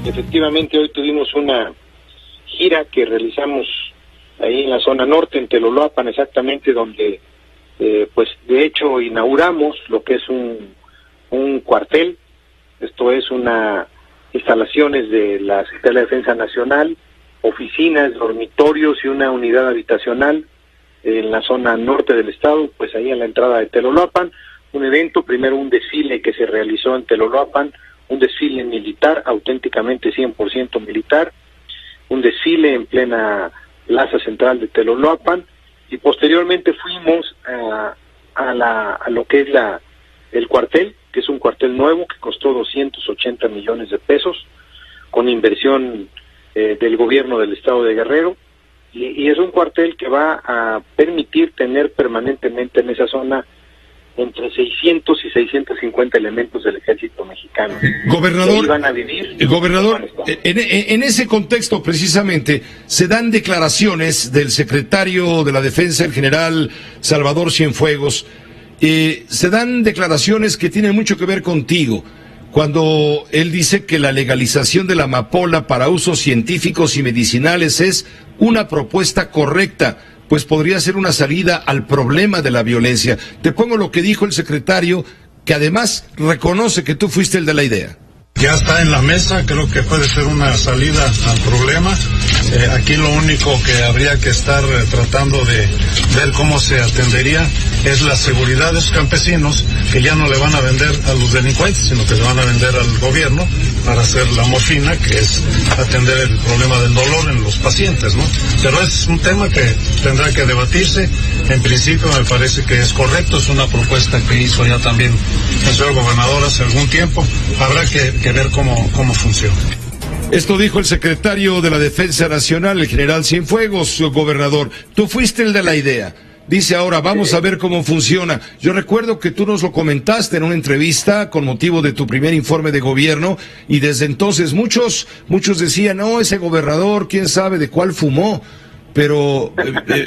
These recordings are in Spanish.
Efectivamente, hoy tuvimos una gira que realizamos ahí en la zona norte, en Teloloapan, exactamente donde, pues de hecho inauguramos lo que es un cuartel. Esto es una instalaciones de la Secretaría de Defensa Nacional, oficinas, dormitorios y una unidad habitacional en la zona norte del estado, pues ahí en la entrada de Teloloapan. Un evento, primero un desfile que se realizó en Teloloapan, un desfile militar, auténticamente 100% militar, un desfile en plena plaza central de Teloloapan, y posteriormente fuimos a lo que es el cuartel, que es un cuartel nuevo que costó 280 millones de pesos, con inversión del gobierno del estado de Guerrero, y es un cuartel que va a permitir tener permanentemente en esa zona entre 600 y 650 elementos del ejército mexicano. Gobernador, ahí van a vivir. Gobernador, en ese contexto precisamente se dan declaraciones del secretario de la Defensa, el general Salvador Cienfuegos, se dan declaraciones que tienen mucho que ver contigo, cuando él dice que la legalización de la amapola para usos científicos y medicinales es una propuesta correcta, pues podría ser una salida al problema de la violencia. Te pongo lo que dijo el secretario, que además reconoce que tú fuiste el de la idea. Ya está en la mesa, creo que puede ser una salida al problema. Aquí lo único que habría que estar tratando de ver cómo se atendería es la seguridad de esos campesinos, que ya no le van a vender a los delincuentes, sino que le van a vender al gobierno para hacer la morfina, que es atender el problema del dolor en los pacientes, ¿no? Pero es un tema que tendrá que debatirse. En principio me parece que es correcto, es una propuesta que hizo ya también el señor gobernador hace algún tiempo. Habrá que ver cómo funciona. Esto dijo el secretario de la Defensa Nacional, el general Cienfuegos, gobernador. Tú fuiste el de la idea. Dice ahora, vamos a ver cómo funciona. Yo recuerdo que tú nos lo comentaste en una entrevista con motivo de tu primer informe de gobierno, y desde entonces muchos decían, no, ese gobernador, quién sabe de cuál fumó. Pero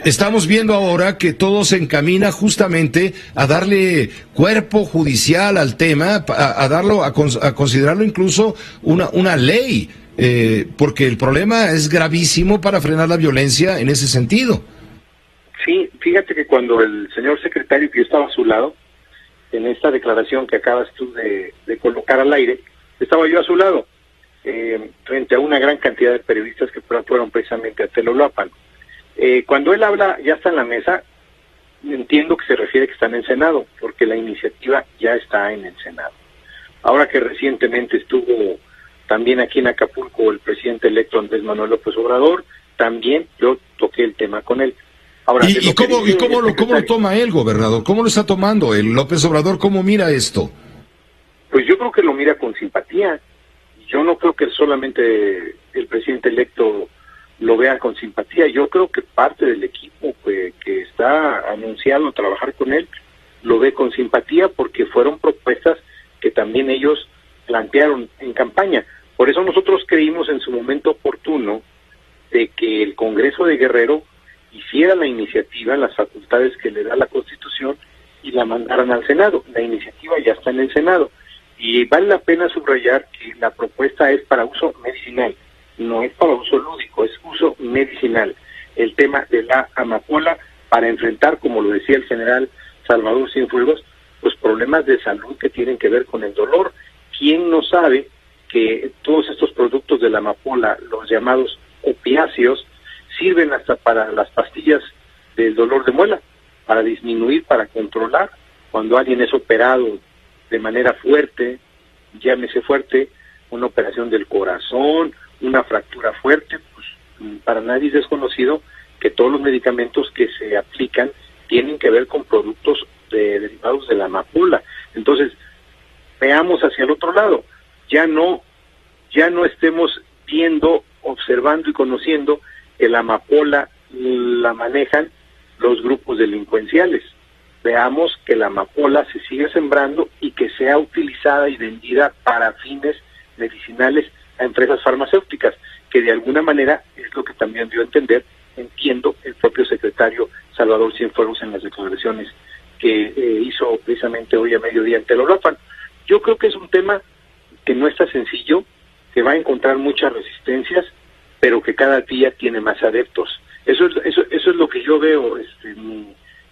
estamos viendo ahora que todo se encamina justamente a darle cuerpo judicial al tema, a considerarlo incluso una ley, porque el problema es gravísimo para frenar la violencia en ese sentido. Sí, fíjate que cuando el señor secretario, que yo estaba a su lado, en esta declaración que acabas tú de colocar al aire, estaba yo a su lado, frente a una gran cantidad de periodistas que fueron precisamente a Teloloapan. Cuando él habla, ya está en la mesa, entiendo que se refiere que está en el Senado, porque la iniciativa ya está en el Senado. Ahora que recientemente estuvo también aquí en Acapulco el presidente electo Andrés Manuel López Obrador, también yo toqué el tema con él. Ahora, ¿Cómo lo toma él, gobernador? ¿Cómo lo está tomando el López Obrador? ¿Cómo mira esto? Pues yo creo que lo mira con simpatía. Yo no creo que solamente el presidente electo lo vea con simpatía. Yo creo que parte del equipo que está anunciado a trabajar con él lo ve con simpatía, porque fueron propuestas que también ellos plantearon en campaña. Por eso nosotros creímos en su momento oportuno de que el Congreso de Guerrero hiciera la iniciativa en las facultades que le da la Constitución y la mandaran al Senado. La iniciativa ya está en el Senado, y vale la pena subrayar que la propuesta es para uso medicinal, no es para uso lúdico, es uso medicinal. El tema de la amapola para enfrentar, como lo decía el general Salvador Cienfuegos, pues problemas de salud que tienen que ver con el dolor. ¿Quién no sabe que todos estos productos de la amapola, los llamados opiáceos, sirven hasta para las pastillas del dolor de muela, para disminuir, para controlar? Cuando alguien es operado de manera fuerte, llámese fuerte, una operación del corazón, una fractura fuerte, pues para nadie es desconocido que todos los medicamentos que se aplican tienen que ver con productos derivados de la amapola. Entonces, veamos hacia el otro lado, ya no estemos viendo, observando y conociendo que la amapola la manejan los grupos delincuenciales. Veamos que la amapola se sigue sembrando y que sea utilizada y vendida para fines medicinales a empresas farmacéuticas, que de alguna manera es lo que también dio a entender, entiendo, el propio secretario Salvador Cienfuegos en las declaraciones que hizo precisamente hoy a mediodía en Teloloapan. Yo creo que es un tema que no está sencillo, que va a encontrar muchas resistencias, pero que cada día tiene más adeptos. Eso es lo que yo veo,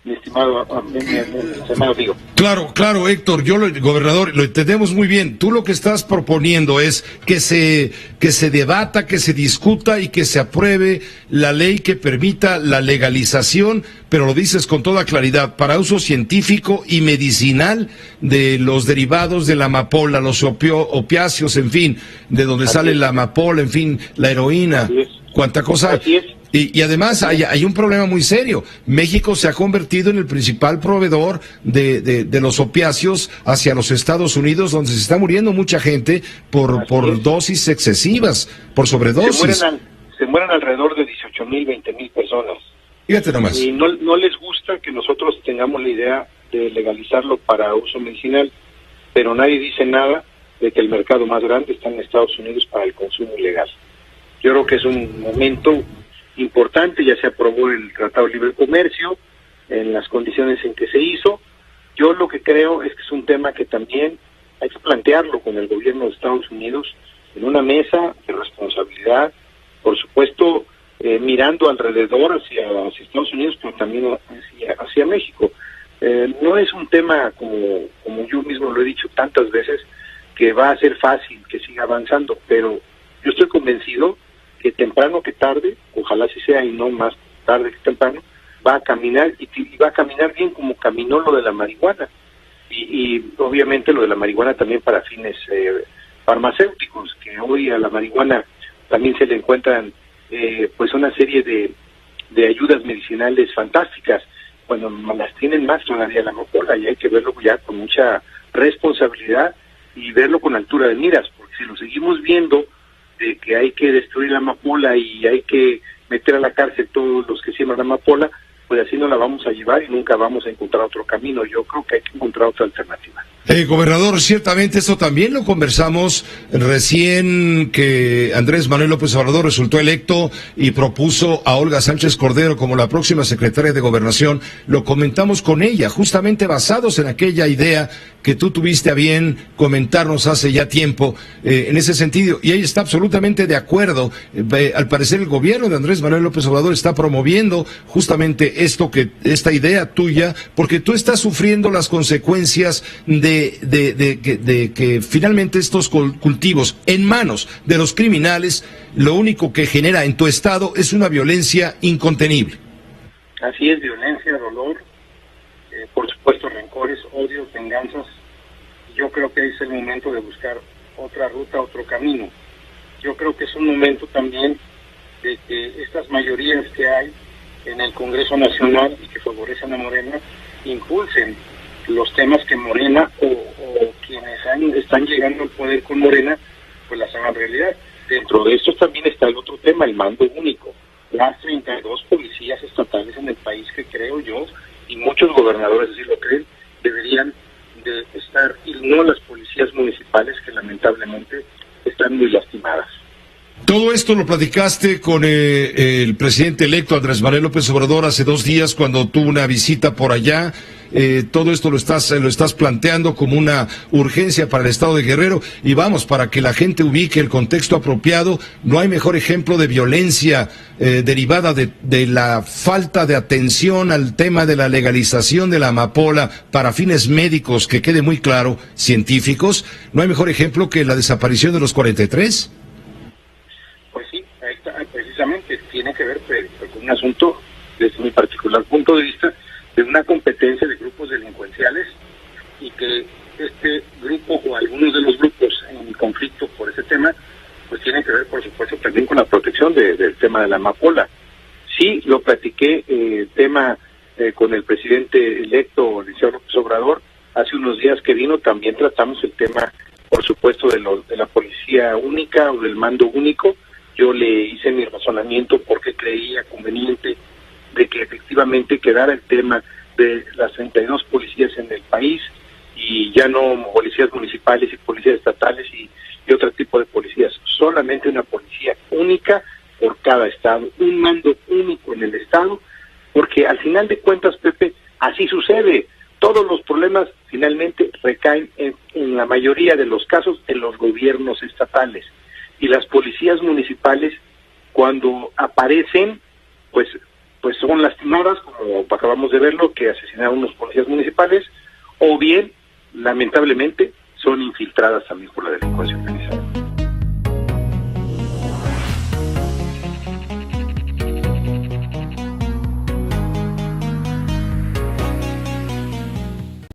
mi estimado amigo. Claro, Héctor, gobernador, lo entendemos muy bien. Tú lo que estás proponiendo es que se debata, que se discuta y que se apruebe la ley que permita la legalización, pero lo dices con toda claridad, para uso científico y medicinal de los derivados de la amapola, los opiáceos, en fin, de donde sale la amapola, en fin, la heroína, cuánta cosa. Así es. Y además hay un problema muy serio. México se ha convertido en el principal proveedor de los opiáceos hacia los Estados Unidos, donde se está muriendo mucha gente por dosis excesivas, por sobredosis. Se mueren alrededor de 18,000, 20,000 personas. Fíjate nomás. Y no les gusta que nosotros tengamos la idea de legalizarlo para uso medicinal, pero nadie dice nada de que el mercado más grande está en Estados Unidos para el consumo ilegal. Yo creo que es un momento importante, ya se aprobó el Tratado de Libre Comercio en las condiciones en que se hizo. Yo lo que creo es que es un tema que también hay que plantearlo con el gobierno de Estados Unidos en una mesa de responsabilidad, por supuesto mirando alrededor hacia Estados Unidos, pero también hacia México. No es un tema, como yo mismo lo he dicho tantas veces, que va a ser fácil que siga avanzando, pero yo estoy convencido que temprano que tarde, ojalá así sea y no más tarde que temprano, va a caminar y va a caminar bien como caminó lo de la marihuana y obviamente lo de la marihuana también para fines farmacéuticos, que hoy a la marihuana también se le encuentran pues una serie de ayudas medicinales fantásticas, cuando las tienen más todavía la amapola, y hay que verlo ya con mucha responsabilidad y verlo con altura de miras, porque si lo seguimos viendo de que hay que destruir la amapola y hay que meter a la cárcel todos los que siembran amapola, pues así no la vamos a llevar y nunca vamos a encontrar otro camino. Yo creo que hay que encontrar otra alternativa. Gobernador, ciertamente esto también lo conversamos recién que Andrés Manuel López Obrador resultó electo y propuso a Olga Sánchez Cordero como la próxima secretaria de Gobernación. Lo comentamos con ella, justamente basados en aquella idea que tú tuviste a bien comentarnos hace ya tiempo en ese sentido. Y ella está absolutamente de acuerdo. Al parecer el gobierno de Andrés Manuel López Obrador está promoviendo justamente esta idea tuya, porque tú estás sufriendo las consecuencias de que finalmente estos cultivos en manos de los criminales, lo único que genera en tu estado es una violencia incontenible. Así es, violencia, dolor, por supuesto rencores, odios, venganzas. Yo creo que es el momento de buscar otra ruta, otro camino. Yo creo que es un momento también de que estas mayorías que hay en el Congreso Nacional y que favorecen a Morena impulsen los temas que Morena o quienes están llegando al poder con Morena, pues las hagan realidad. Dentro de esto también está el otro tema, el mando único. Las 32 policías estatales en el país, que creo yo, y muchos gobernadores así lo creen, deberían de estar, y no las policías municipales, que lamentablemente están muy lastimadas. Todo esto lo platicaste con el presidente electo Andrés Manuel López Obrador hace 2 días cuando tuvo una visita por allá. Todo esto lo estás planteando como una urgencia para el estado de Guerrero, y vamos, para que la gente ubique el contexto apropiado. No hay mejor ejemplo de violencia derivada de la falta de atención al tema de la legalización de la amapola para fines médicos, que quede muy claro, científicos. No hay mejor ejemplo que la desaparición de los 43. Pues sí, precisamente tiene que ver con un asunto, desde mi particular punto de vista, de una competencia de grupos delincuenciales, y que este grupo o algunos de los grupos en conflicto por ese tema, pues tienen que ver, por supuesto, también con la protección del tema de la amapola. Sí, lo platiqué el tema con el presidente electo, Licenciado López Obrador, hace unos días que vino. También tratamos el tema, por supuesto, de la policía única o del mando único. Yo le hice mi razonamiento porque creía conveniente de que efectivamente quedara el tema de las 32 policías en el país, y ya no policías municipales y policías estatales y otro tipo de policías, solamente una policía única por cada estado, un mando único en el estado, porque al final de cuentas, Pepe, así sucede. Todos los problemas finalmente recaen en la mayoría de los casos en los gobiernos estatales. y las policías municipales, cuando aparecen, pues son lastimadas, como acabamos de verlo, que asesinaron unos policías municipales, o bien, lamentablemente, son infiltradas también por la delincuencia organizada.